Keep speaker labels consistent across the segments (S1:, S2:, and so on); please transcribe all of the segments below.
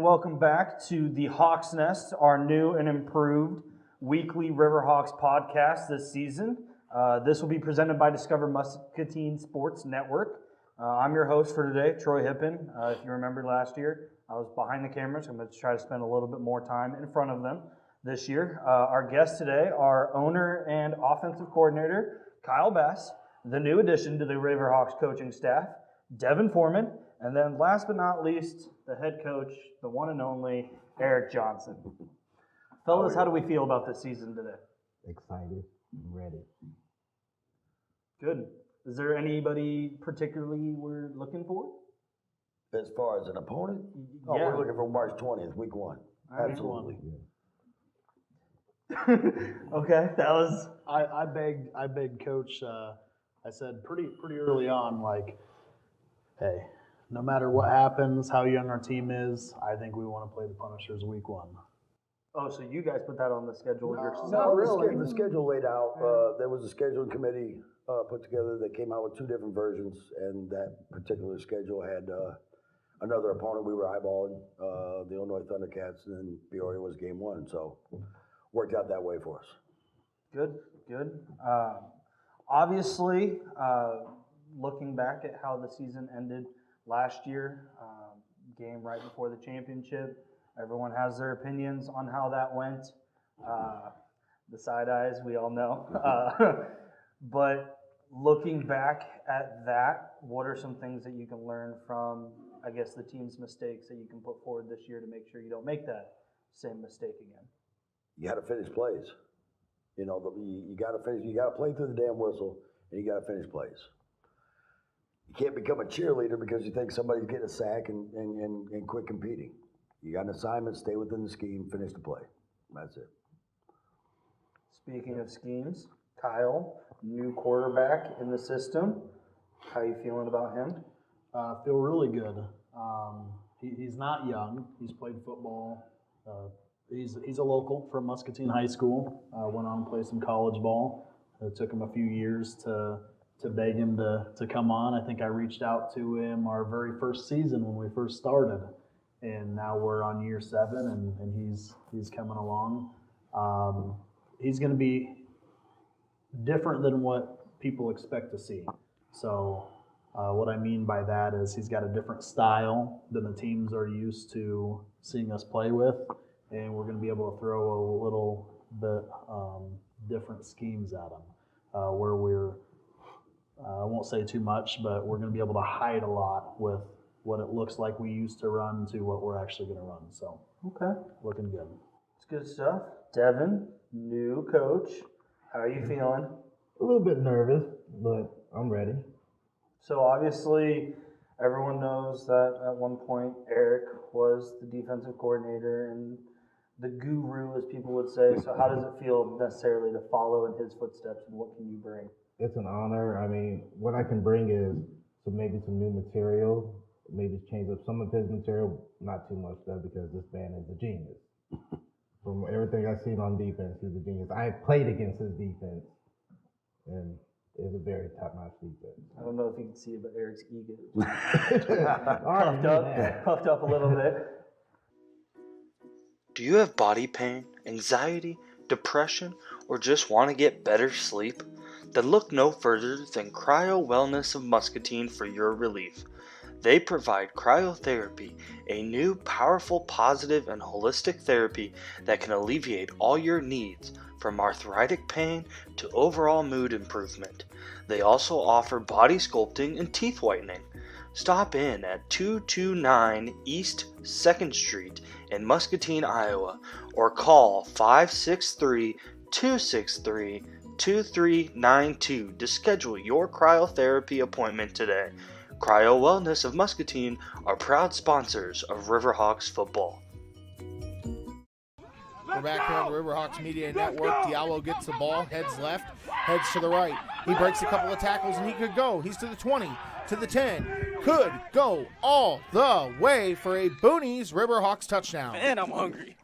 S1: and welcome back to the Hawks Nest, our new and improved weekly Riverhawks podcast this season. This will be presented by Discover Muscatine Sports Network. I'm your host for today, Troy Hippen. If you remember last year, I was behind the cameras. I'm going to try to spend a little bit more time in front of them this year. Our guests today are owner and offensive coordinator Kyle Bass, the new addition to the Riverhawks coaching staff, Devinn Foreman, and then last but not least, the head coach, the one and only Eric Johnson. Fellas, how do we feel about this season today?
S2: Excited and ready.
S1: Good. Is there anybody particularly we're looking for?
S3: As far as an opponent?
S1: Yeah.
S3: Oh, we're looking for March 20th, week 1.
S1: Right.
S3: Absolutely.
S1: Okay, that was...
S4: I begged Coach, I said pretty early on, like, hey, no matter what happens, how young our team is, I think we want to play the Punishers week 1.
S1: Oh, so you guys put that on the schedule yourself?
S3: No, really. The schedule laid out. There was a scheduling committee put together that came out with 2 different versions, and that particular schedule had another opponent we were eyeballing, the Illinois Thundercats, and then Peoria was game 1, so worked out that way for us.
S1: Good. Obviously, looking back at how the season ended last year, game right before the championship, everyone has their opinions on how that went. The side eyes, we all know. But looking back at that, what are some things that you can learn from, I guess, the team's mistakes that you can put forward this year to make sure you don't make that same mistake again?
S3: You got to finish plays. You know, you got to finish. You got to play through the damn whistle, and you got to finish plays. You can't become a cheerleader because you think somebody's getting a sack and quit competing. You got an assignment, stay within the scheme, finish the play. That's it.
S1: Speaking of schemes, Kyle, new quarterback in the system. How are you feeling about him?
S4: Feel really good. He's not young. He's played football. He's a local from Muscatine High School. Went on to play some college ball. It took him a few years to beg him to come on. I think I reached out to him our very first season when we first started, and now we're on year 7, and he's coming along. He's going to be different than what people expect to see. So what I mean by that is he's got a different style than the teams are used to seeing us play with, and we're going to be able to throw a little bit different schemes at him, where we're I won't say too much, but we're going to be able to hide a lot with what it looks like we used to run to what we're actually going to run. So,
S1: okay,
S4: looking good.
S1: It's good stuff. Devinn, new coach. How are you feeling?
S2: A little bit nervous, but I'm ready.
S1: So obviously, everyone knows that at one point Eric was the defensive coordinator and the guru, as people would say. So how does it feel necessarily to follow in his footsteps, and what can you bring?
S2: It's an honor. I mean, what I can bring is maybe some new material, maybe change up some of his material, not too much though, because this man is a genius. From everything I've seen on defense, he's a genius. I played against his defense, and it's a very top-notch defense.
S1: I don't know if you can see it, but Eric's ego puffed up a little bit.
S5: Do you have body pain, anxiety, depression, or just want to get better sleep? Then look no further than Cryo Wellness of Muscatine for your relief. They provide cryotherapy, a new, powerful, positive, and holistic therapy that can alleviate all your needs, from arthritic pain to overall mood improvement. They also offer body sculpting and teeth whitening. Stop in at 229 East 2nd Street in Muscatine, Iowa, or call 563-263-2392 to schedule your cryotherapy appointment today. Cryo Wellness of Muscatine are proud sponsors of Riverhawks football.
S6: We're back here on the Riverhawks Media Network. Diallo gets the ball, heads left, heads to the right. He breaks a couple of tackles and he could go. He's to the 20, to the 10. Could go all the way for a Booney's Riverhawks touchdown.
S7: Man, I'm hungry.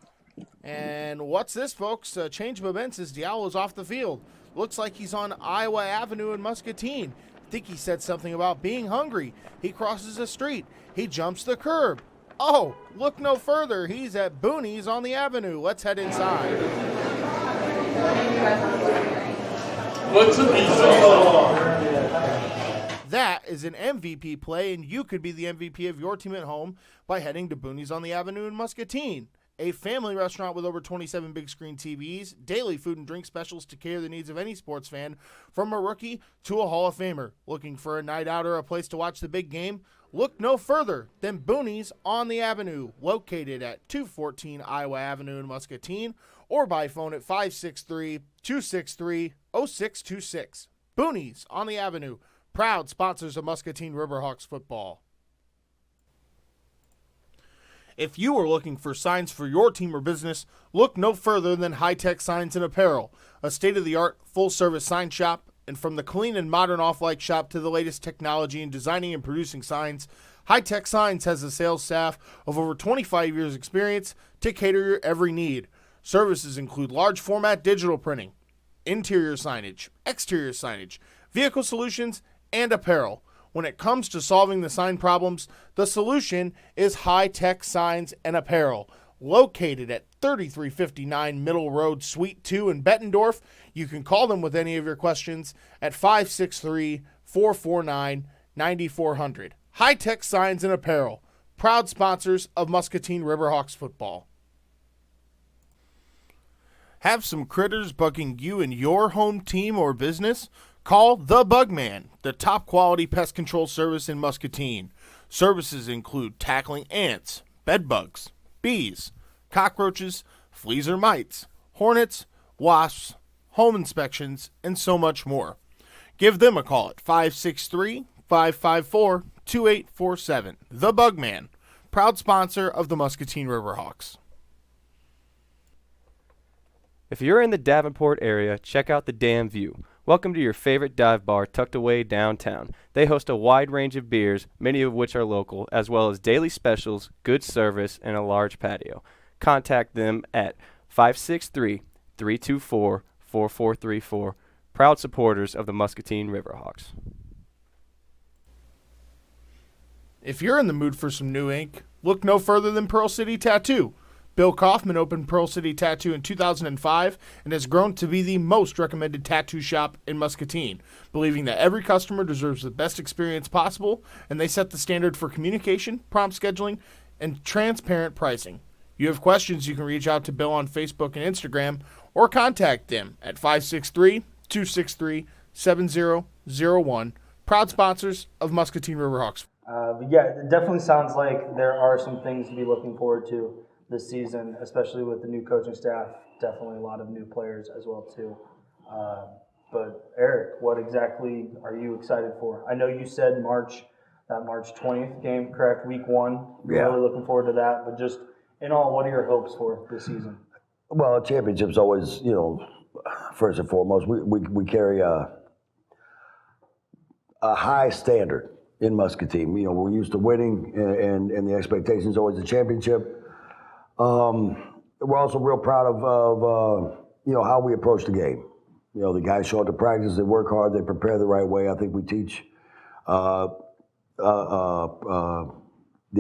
S6: And what's this, folks? A change of events as Diallo's off the field. Looks like he's on Iowa Avenue in Muscatine. I think he said something about being hungry. He crosses the street. He jumps the curb. Oh, look no further. He's at Booney's on the Avenue. Let's head inside.
S7: What's a pizza?
S6: That is an MVP play, and you could be the MVP of your team at home by heading to Booney's on the Avenue in Muscatine. A family restaurant with over 27 big screen TVs, daily food and drink specials to cater the needs of any sports fan, from a rookie to a Hall of Famer. Looking for a night out or a place to watch the big game? Look no further than Booney's on the Avenue, located at 214 Iowa Avenue in Muscatine, or by phone at 563-263-0626. Booney's on the Avenue, proud sponsors of Muscatine River Hawks football. If you are looking for signs for your team or business, look no further than High Tech Signs and Apparel, a state-of-the-art, full-service sign shop. And from the clean and modern off-like shop to the latest technology in designing and producing signs, High Tech Signs has a sales staff of over 25 years' experience to cater your every need. Services include large format digital printing, interior signage, exterior signage, vehicle solutions, and apparel. When it comes to solving the sign problems, the solution is High Tech Signs and Apparel. Located at 3359 Middle Road, Suite 2 in Bettendorf, you can call them with any of your questions at 563-449-9400. High Tech Signs and Apparel, proud sponsors of Muscatine River Hawks football. Have some critters bugging you and your home team or business? Call The Bugman, the top quality pest control service in Muscatine. Services include tackling ants, bed bugs, bees, cockroaches, fleas or mites, hornets, wasps, home inspections, and so much more. Give them a call at 563-554-2847. The Bugman, proud sponsor of the Muscatine River Hawks.
S8: If you're in the Davenport area, check out the Dam View. Welcome to your favorite dive bar tucked away downtown. They host a wide range of beers, many of which are local, as well as daily specials, good service, and a large patio. Contact them at 563-324-4434. Proud supporters of the Muscatine River Hawks.
S6: If you're in the mood for some new ink, look no further than Pearl City Tattoo. Bill Kaufman opened Pearl City Tattoo in 2005 and has grown to be the most recommended tattoo shop in Muscatine, believing that every customer deserves the best experience possible, and they set the standard for communication, prompt scheduling, and transparent pricing. You have questions, you can reach out to Bill on Facebook and Instagram, or contact them at 563-263-7001. Proud sponsors of Muscatine River Hawks.
S1: Yeah, it definitely sounds like there are some things to be looking forward to this season, especially with the new coaching staff. Definitely a lot of new players as well too. But Eric, what exactly are you excited for? I know you said March 20th game, correct? Week 1. You're really looking forward to that. But just in all, what are your hopes for this season?
S3: Well, a championship's always, first and foremost, we carry a high standard in Muscatine. We're used to winning, and the expectation is always a championship. We're also real proud of how we approach the game. The guys show up to practice, they work hard, they prepare the right way. I think we teach the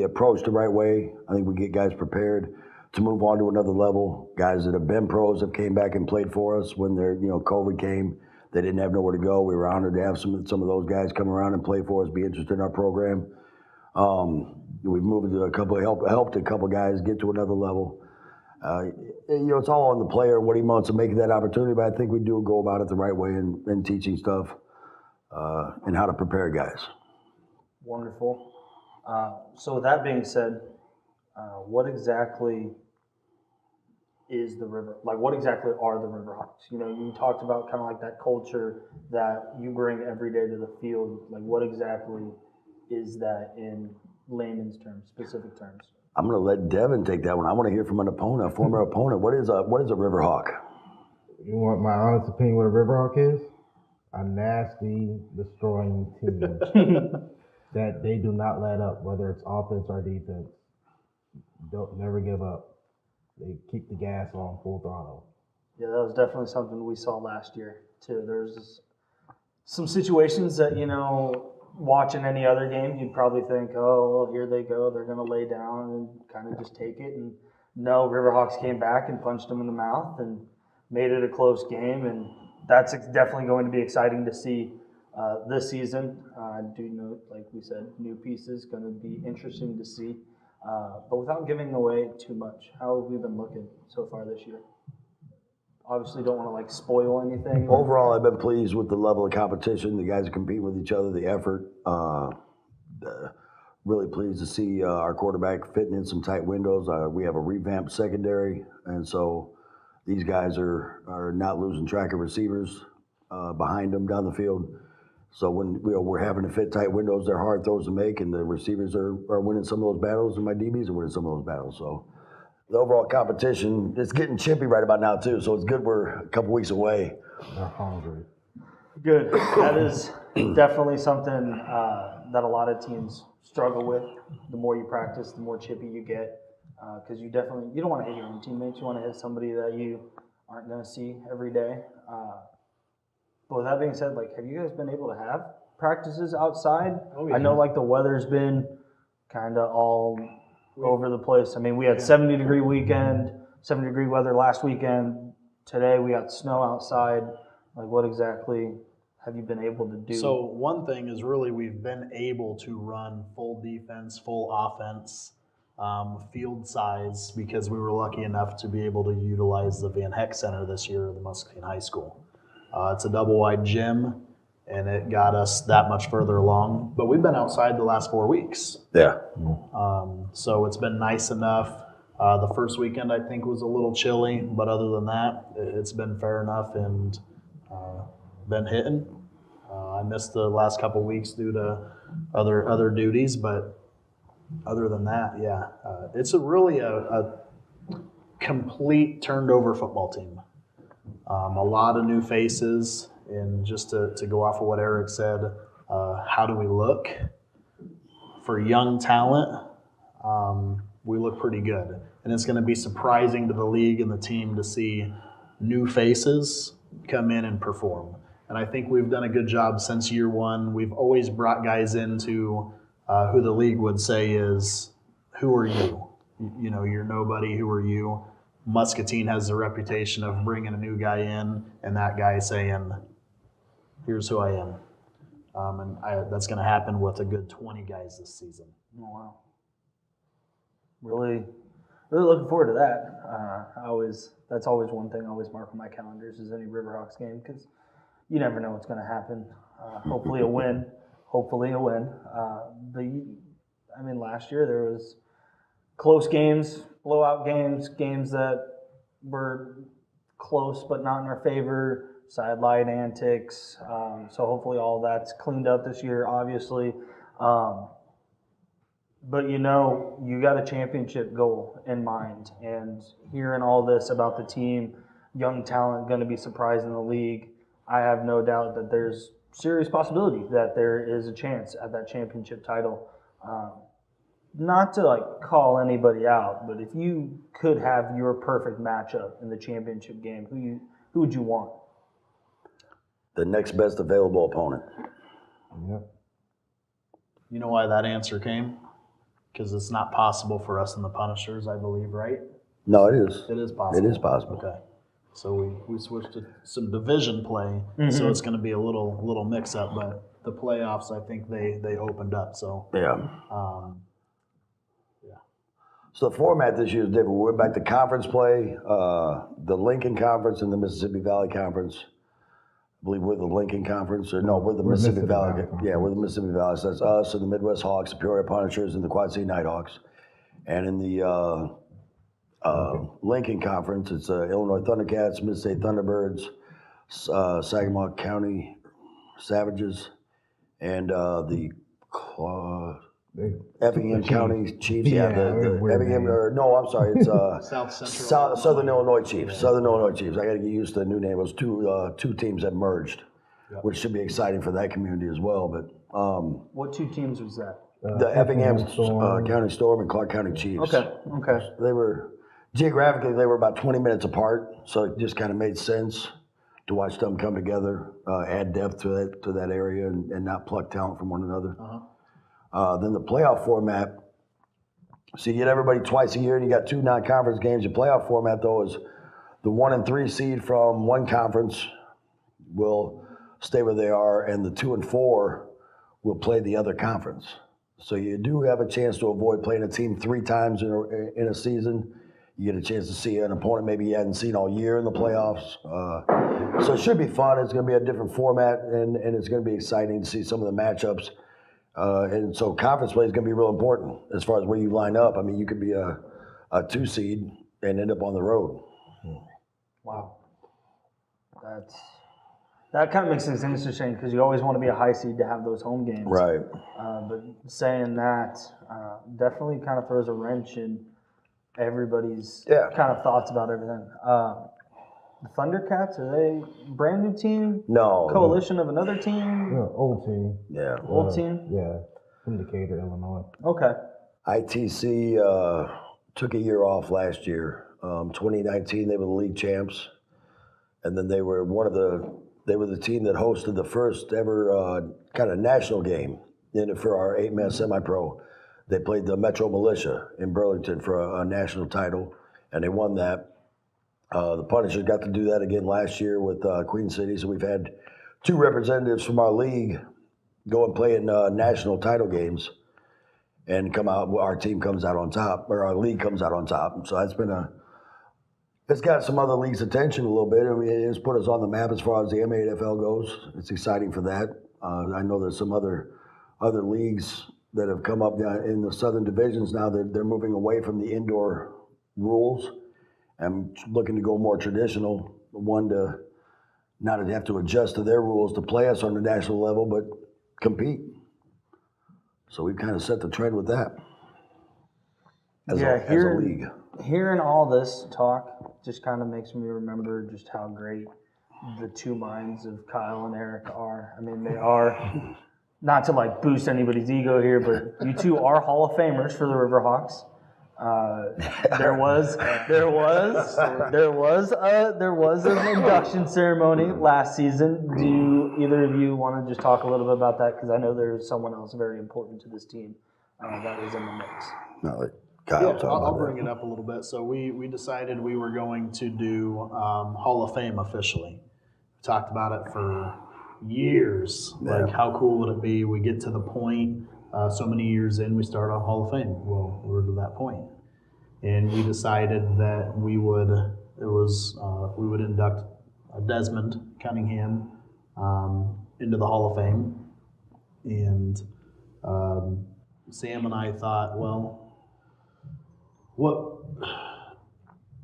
S3: approach the right way. I think we get guys prepared to move on to another level. Guys that have been pros have came back and played for us when COVID came. They didn't have nowhere to go. We were honored to have some of those guys come around and play for us, be interested in our program. We've moved to helped a couple guys get to another level. It's all on the player and what he wants to make that opportunity, but I think we do go about it the right way in teaching stuff and how to prepare guys.
S1: Wonderful. So with that being said, what exactly is the river? Like, what exactly are the Riverhawks? You talked about kind of like that culture that you bring every day to the field. Like, what exactly is that in layman's terms, specific terms?
S3: I'm going to let Devinn take that one. I want to hear from an opponent, a former opponent. What is a Riverhawk?
S2: You want my honest opinion what a Riverhawk is? A nasty, destroying team that they do not let up, whether it's offense or defense. Don't never give up. They keep the gas on full throttle.
S1: Yeah, that was definitely something we saw last year too. There's some situations that watching any other game, you'd probably think, oh, well, here they go. They're going to lay down and kind of just take it. And no, Riverhawks came back and punched them in the mouth and made it a close game. And that's definitely going to be exciting to see this season. I do note, like we said, new pieces, going to be interesting to see. But without giving away too much, how have we been looking so far this year? Obviously, don't want to like spoil anything.
S3: Overall, I've been pleased with the level of competition. The guys are competing with each other, the effort. Really pleased to see our quarterback fitting in some tight windows. We have a revamped secondary, and so these guys are not losing track of receivers behind them down the field. So when we're having to fit tight windows, they're hard throws to make, and the receivers are winning some of those battles, and my DBs are winning some of those battles. So the overall competition, it's getting chippy right about now too, so it's good we're a couple weeks away.
S2: They're hungry.
S1: Good. That is definitely something that a lot of teams struggle with. The more you practice, the more chippy you get, because you don't want to hit your own teammates. You want to hit somebody that you aren't going to see every day. But with that being said, like, have you guys been able to have practices outside?
S4: Oh, yeah.
S1: I know like the weather's been kind of all over the place. I mean, we had 70-degree weekend, 70-degree weather last weekend. Today we got snow outside. Like, what exactly have you been able to do?
S4: So one thing is really we've been able to run full defense, full offense, field size, because we were lucky enough to be able to utilize the Van Heck Center this year at the Muscatine High School. It's a double-wide gym, and it got us that much further along. But we've been outside the last 4 weeks.
S3: Yeah.
S4: So it's been nice enough. The first weekend, I think, was a little chilly, but other than that, it's been fair enough and been hitting. I missed the last couple weeks due to other duties, but other than that, yeah. It's really a complete turned-over football team. A lot of new faces, and just to go off of what Eric said, how do we look? For young talent, we look pretty good. And it's going to be surprising to the league and the team to see new faces come in and perform. And I think we've done a good job since year one. We've always brought guys into who the league would say is, who are you? You know, you're nobody, who are you? Muscatine has the reputation of bringing a new guy in and that guy saying, here's who I am. That's going to happen with a good 20 guys this season.
S1: Oh, wow. Really looking forward to that. That's always one thing I always mark on my calendars is any Riverhawks game, because you never know what's going to happen. Hopefully a win. I mean, last year there was close games, blowout games, games that were close but not in our favor, sideline antics. So hopefully all that's cleaned up this year, obviously. But you know, you got a championship goal in mind. And hearing all this about the team, young talent going to be surprising the league, I have no doubt that there's serious possibility that there is a chance at that championship title. Not to like call anybody out, but if you could have your perfect matchup in the championship game, who would you want?
S3: The next best available opponent.
S2: Yep.
S4: You know why that answer came? Because it's not possible for us in the Punishers, I believe, right?
S3: No, it is.
S4: It is possible.
S3: It is possible.
S4: Okay. So we switched to some division play, so it's going to be a little mix-up, but the playoffs, I think they opened up. So
S3: Yeah. So the format this year is different. We're back to conference play, the Lincoln Conference and the Mississippi Valley Conference. I believe we're the Lincoln Conference, or no, we're the Mississippi Valley. Yeah, we're the Mississippi Valley. So that's us and the Midwest Hawks, the Peoria Punishers, and the Quad City Nighthawks. And in the Lincoln Conference, it's Illinois Thundercats, Mississippi Thunderbirds, Saginaw County Savages, and the Effingham County Chiefs. Yeah, the Effingham. I'm sorry, it's Southern Illinois Chiefs. Yeah. Southern Illinois Chiefs. I got to get used to the new name. It was two teams that merged, which should be exciting for that community as well. But
S1: what two teams was that?
S3: The Effingham County Storm and Clark County Chiefs.
S1: Okay.
S3: They were geographically about 20 minutes apart, so it just kind of made sense to watch them come together, add depth to that area, and not pluck talent from one another. Then the playoff format. So you get everybody twice a year, and you got 2 non-conference games. The playoff format, though, is the 1 and 3 seed from one conference will stay where they are, and the 2 and 4 will play the other conference. So you do have a chance to avoid playing a team 3 times in a season. You get a chance to see an opponent maybe you hadn't seen all year in the playoffs. So it should be fun. It's going to be a different format, and it's going to be exciting to see some of the matchups. And so conference play is going to be real important as far as where you line up. I mean, you could be a 2 seed and end up on the road.
S1: Wow. That kind of makes things interesting because you always want to be a high seed to have those home games.
S3: Right.
S1: But saying that definitely kind of throws a wrench in everybody's kind of thoughts about everything. The Thundercats, are they a brand new team?
S3: No.
S1: Coalition of another team?
S2: Yeah, old team.
S3: Yeah.
S1: Old team?
S2: Yeah, from Decatur, Illinois.
S1: Okay.
S3: ITC took a year off last year. 2019, they were the league champs, and then they were the team that hosted the first ever kind of national game for our 8-man semi-pro. They played the Metro Militia in Burlington for a national title, and they won that. The Punishers got to do that again last year with Queen City, so we've had 2 representatives from our league go and play in national title games and come out. Our team comes out on top, or our league comes out on top. So that's been it's got some other leagues' attention a little bit. I mean, it's put us on the map as far as the MAFL goes. It's exciting for that. I know there's some other leagues that have come up in the southern divisions now. They're moving away from the indoor rules and looking to go more traditional. One, to not have to adjust to their rules to play us on the national level, but compete. So we've kind of set the trend with that as a league.
S1: Hearing all this talk just kind of makes me remember just how great the 2 minds of Kyle and Eric are. I mean, they are, not to like boost anybody's ego here, but you 2 are Hall of Famers for the Riverhawks. There was an induction ceremony last season. Do either of you want to just talk a little bit about that? Because I know there's someone else very important to this team that is in the mix.
S3: No, Kyle,
S4: I'll bring it up a little bit. So we decided we were going to do Hall of Fame officially. We talked about it for years.
S3: Yeah.
S4: Like, how cool would it be? We get to the point, so many years in, we start on Hall of Fame. Well, we're to that point. And we decided that we would induct Desmond Cunningham into the Hall of Fame. And Sam and I thought, well,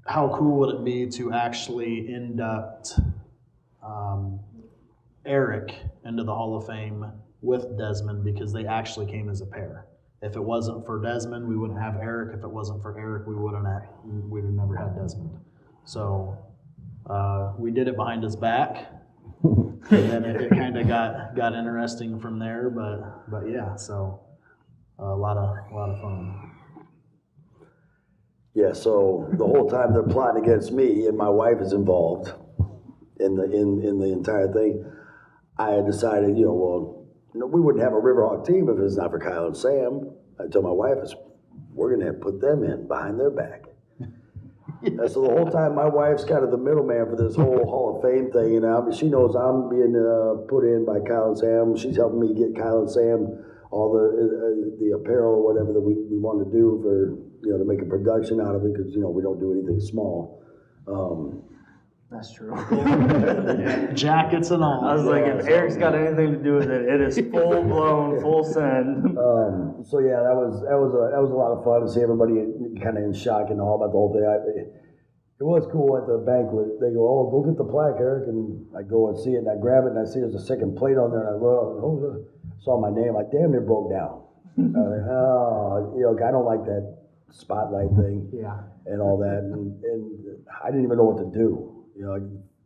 S4: how cool would it be to actually induct Eric into the Hall of Fame with Desmond, because they actually came as a pair. If it wasn't for Desmond, we wouldn't have Eric. If it wasn't for Eric, we'd have never had Desmond. So we did it behind his back, and then it kind of got interesting from there. But yeah, so a lot of fun.
S3: Yeah, so the whole time they're plotting against me, and my wife is involved in the entire thing. I had decided, we wouldn't have a Riverhawk team if it's not for Kyle and Sam. I told my wife, we're going to put them in behind their back. And so the whole time, my wife's kind of the middleman for this whole Hall of Fame thing. And she knows I'm being put in by Kyle and Sam. She's helping me get Kyle and Sam all the apparel or whatever that we want to do for, to make a production out of it, because, we don't do anything small.
S1: That's true.
S4: Jackets and all.
S1: I was like, if Eric's got anything to do with it, it is full blown, full send.
S3: So yeah, that was a lot of fun to see everybody kind of in shock and all about the whole thing. It was cool at the banquet. They go, "Oh, go get the plaque, Eric," and I go and see it, and I grab it, and I see there's a second plate on there, and I look, saw my name, I damn near broke down. I was like, I don't like that spotlight thing, and all that, and I didn't even know what to do. I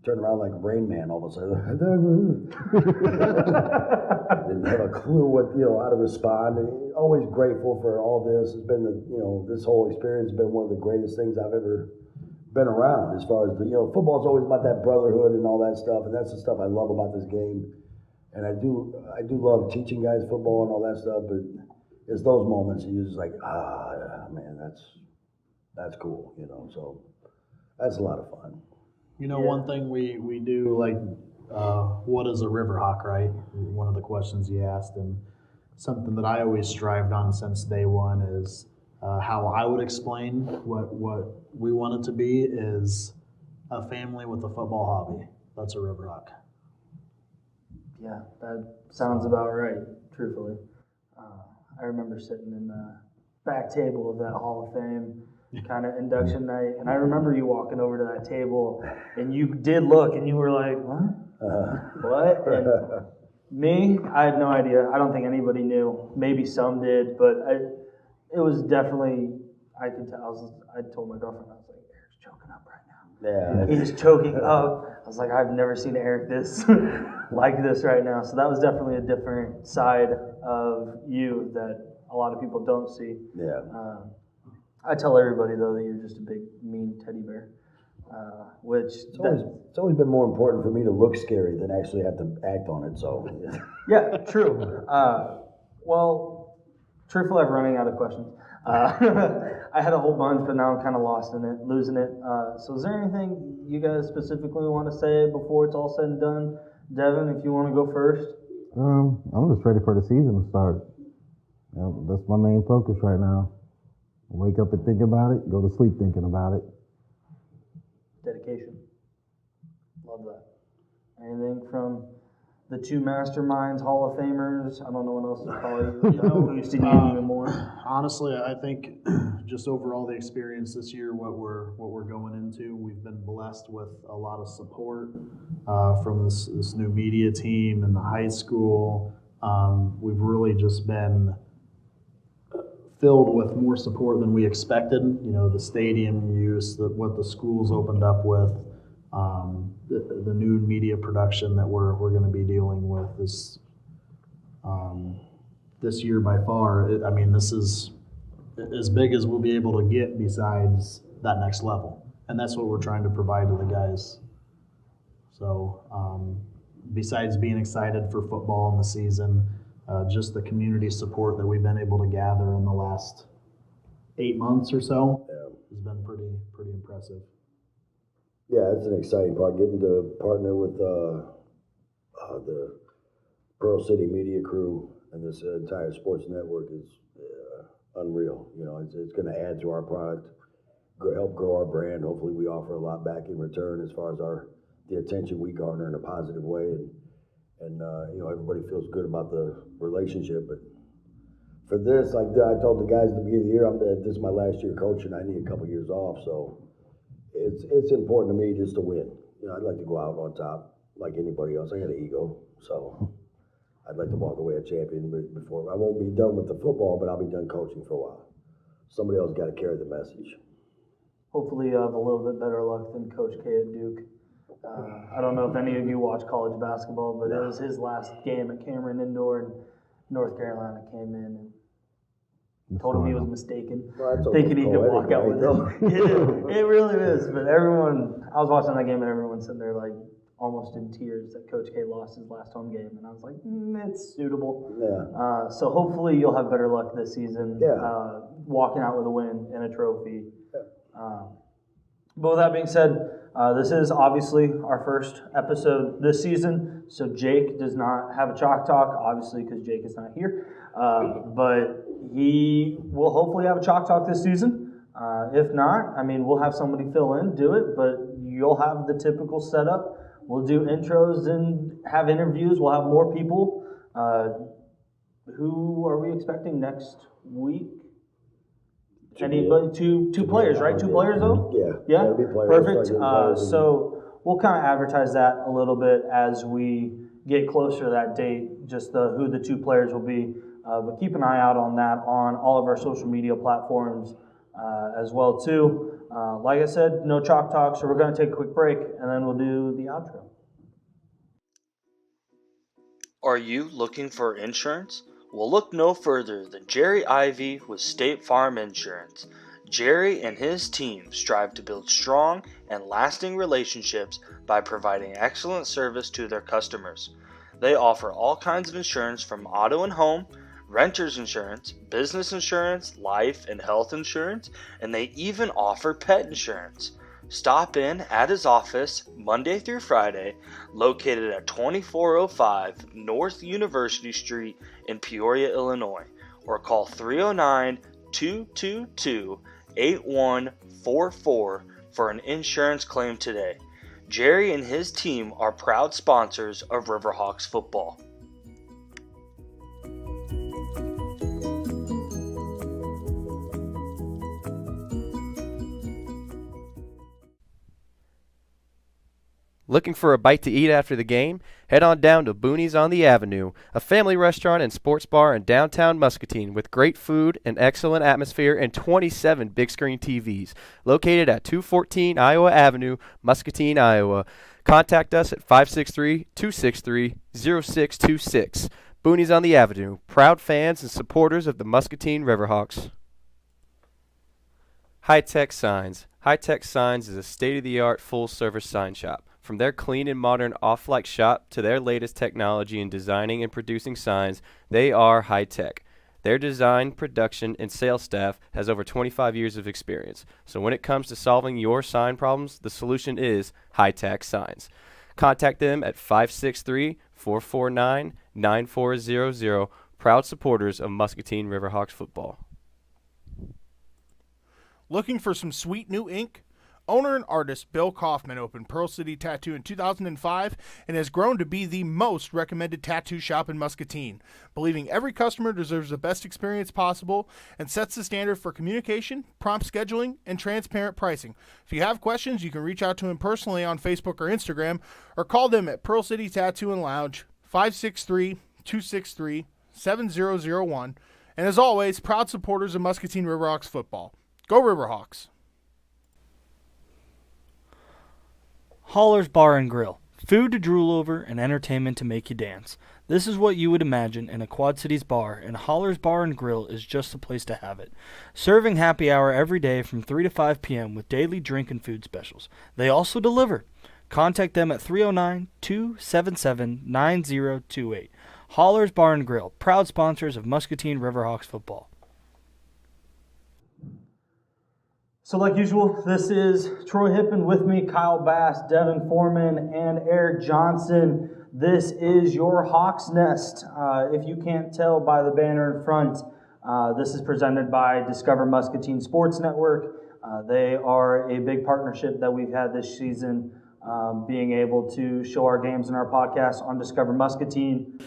S3: turned around like Rain Man all of a sudden. Didn't have a clue how to respond. And always grateful for all this. It's been this whole experience has been one of the greatest things I've ever been around as far as football's always about that brotherhood and all that stuff, and that's the stuff I love about this game. And I do love teaching guys football and all that stuff, but it's those moments that you're just like, man, that's cool, so that's a lot of fun.
S4: One thing we do, like, what is a Riverhawk, right? One of the questions you asked, and something that I always strived on since day one is how I would explain what we want it to be is a family with a football hobby. That's a Riverhawk.
S1: Yeah, that sounds about right, truthfully. I remember sitting in the back table of that Hall of Fame kind of induction night, and I remember you walking over to that table, and you did look, and you were like, what? What? And me, I had no idea. I don't think anybody knew. Maybe some did, but it was definitely, I could tell. I told my girlfriend, I was like, Eric's choking up right now.
S3: Yeah.
S1: He's choking up. I was like, I've never seen Eric this like this right now. So that was definitely a different side of you that a lot of people don't see.
S3: Yeah.
S1: I tell everybody, though, that you're just a big, mean teddy bear. Which
S3: it's always been more important for me to look scary than actually have to act on it. So
S1: yeah, true. Well, truthfully, I'm running out of questions. I had a whole bunch, but now I'm kind of lost in it, losing it. So is there anything you guys specifically want to say before it's all said and done? Devin, if you want to go first.
S2: I'm just ready for the season to start. That's my main focus right now. Wake up and think about it, go to sleep thinking about it.
S1: Dedication. Love that. Anything from the two masterminds, Hall of Famers? I don't know what else to call you. Who used to need even more?
S4: Honestly, I think just overall the experience this year, what we're going into, we've been blessed with a lot of support from this new media team and the high school. We've really just been filled with more support than we expected. The stadium use, what the schools opened up with, the new media production that we're going to be dealing with this year by far. This is as big as we'll be able to get besides that next level, and that's what we're trying to provide to the guys. So besides being excited for football in the season, just the community support that we've been able to gather in the last 8 months or so has been pretty impressive.
S3: Yeah, it's an exciting part. Getting to partner with the Pearl City media crew and this entire sports network is unreal. It's going to add to our product, help grow our brand. Hopefully, we offer a lot back in return as far as the attention we garner in a positive way, and everybody feels good about the relationship. But for this, like I told the guys at the beginning of the year, this is my last year coaching. I need a couple years off, so it's important to me just to win. I'd like to go out on top like anybody else. I got an ego, so I'd like to walk away a champion before. I won't be done with the football, but I'll be done coaching for a while. Somebody else got to carry the message.
S1: Hopefully you have a little bit better luck than Coach K at Duke. I don't know if any of you watch college basketball, but it was his last game at Cameron Indoor, and North Carolina came in and told him he was mistaken, thinking he could walk out with him. It really is. But I was watching that game, and everyone's sitting there like almost in tears that Coach K lost his last home game, and I was like, it's suitable.
S3: Yeah.
S1: So hopefully you'll have better luck this season,
S3: Yeah.
S1: walking out with a win and a trophy. But with that being said, this is obviously our first episode this season, so Jake does not have a chalk talk, obviously because Jake is not here. But he will hopefully have a chalk talk this season. If not, we'll have somebody fill in, do it, but you'll have the typical setup. We'll do intros and have interviews. We'll have more people. Who are we expecting next week? Anybody? Two players, right? 2 players, though?
S3: Yeah.
S1: Yeah?
S3: Be players.
S1: Perfect. So we'll kind of advertise that a little bit as we get closer to that date, just who the 2 players will be. But keep an eye out on that on all of our social media platforms as well, too. Like I said, no chalk talk, so we're going to take a quick break, and then we'll do the outro.
S5: Are you looking for insurance? Well, look no further than Jerry Ivy with State Farm Insurance. Jerry and his team strive to build strong and lasting relationships by providing excellent service to their customers. They offer all kinds of insurance from auto and home, renter's insurance, business insurance, life and health insurance, and they even offer pet insurance. Stop in at his office Monday through Friday, located at 2405 North University Street in Peoria, Illinois, or call 309-222-8144 for an insurance claim today. Jerry and his team are proud sponsors of Riverhawks football.
S8: Looking for a bite to eat after the game? Head on down to Booney's on the Avenue, a family restaurant and sports bar in downtown Muscatine with great food, an excellent atmosphere, and 27 big screen TVs. Located at 214 Iowa Avenue, Muscatine, Iowa. Contact us at 563-263-0626. Booney's on the Avenue, proud fans and supporters of the Muscatine Riverhawks. High-Tech Signs. High-Tech Signs is a state-of-the-art full-service sign shop. From their clean and modern off-like shop to their latest technology in designing and producing signs, they are high-tech. Their design, production, and sales staff has over 25 years of experience. So when it comes to solving your sign problems, the solution is High-Tech Signs. Contact them at 563-449-9400, proud supporters of Muscatine Riverhawks football.
S6: Looking for some sweet new ink? Owner and artist Bill Kaufman opened Pearl City Tattoo in 2005 and has grown to be the most recommended tattoo shop in Muscatine, believing every customer deserves the best experience possible and sets the standard for communication, prompt scheduling, and transparent pricing. If you have questions, you can reach out to him personally on Facebook or Instagram or call them at Pearl City Tattoo and Lounge, 563-263-7001. And as always, proud supporters of Muscatine Riverhawks football. Go Riverhawks!
S9: Holler's Bar and Grill. Food to drool over and entertainment to make you dance. This is what you would imagine in a Quad Cities bar, and Holler's Bar and Grill is just the place to have it. Serving happy hour every day from 3 to 5 p.m. with daily drink and food specials. They also deliver. Contact them at 309-277-9028. Holler's Bar and Grill, proud sponsors of Muscatine Riverhawks football.
S1: So like usual, this is Troy Hippen with me, Kyle Bass, Devinn Foreman, and Eric Johnson. This is your Hawks Nest. If you can't tell by the banner in front, this is presented by Discover Muscatine Sports Network. They are a big partnership that we've had this season, being able to show our games and our podcasts on Discover Muscatine.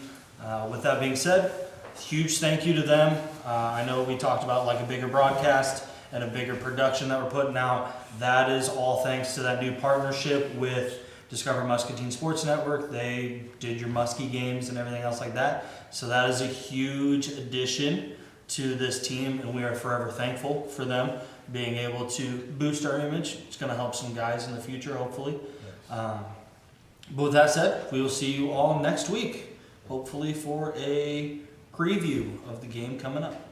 S4: With that being said, huge thank you to them. I know we talked about like a bigger broadcast and a bigger production that we're putting out. That is all thanks to that new partnership with Discover Muscatine Sports Network. They did your Muskie games and everything else like that. So that is a huge addition to this team, and we are forever thankful for them being able to boost our image. It's going to help some guys in the future, hopefully. But with that said, we will see you all next week, hopefully for a preview of the game coming up.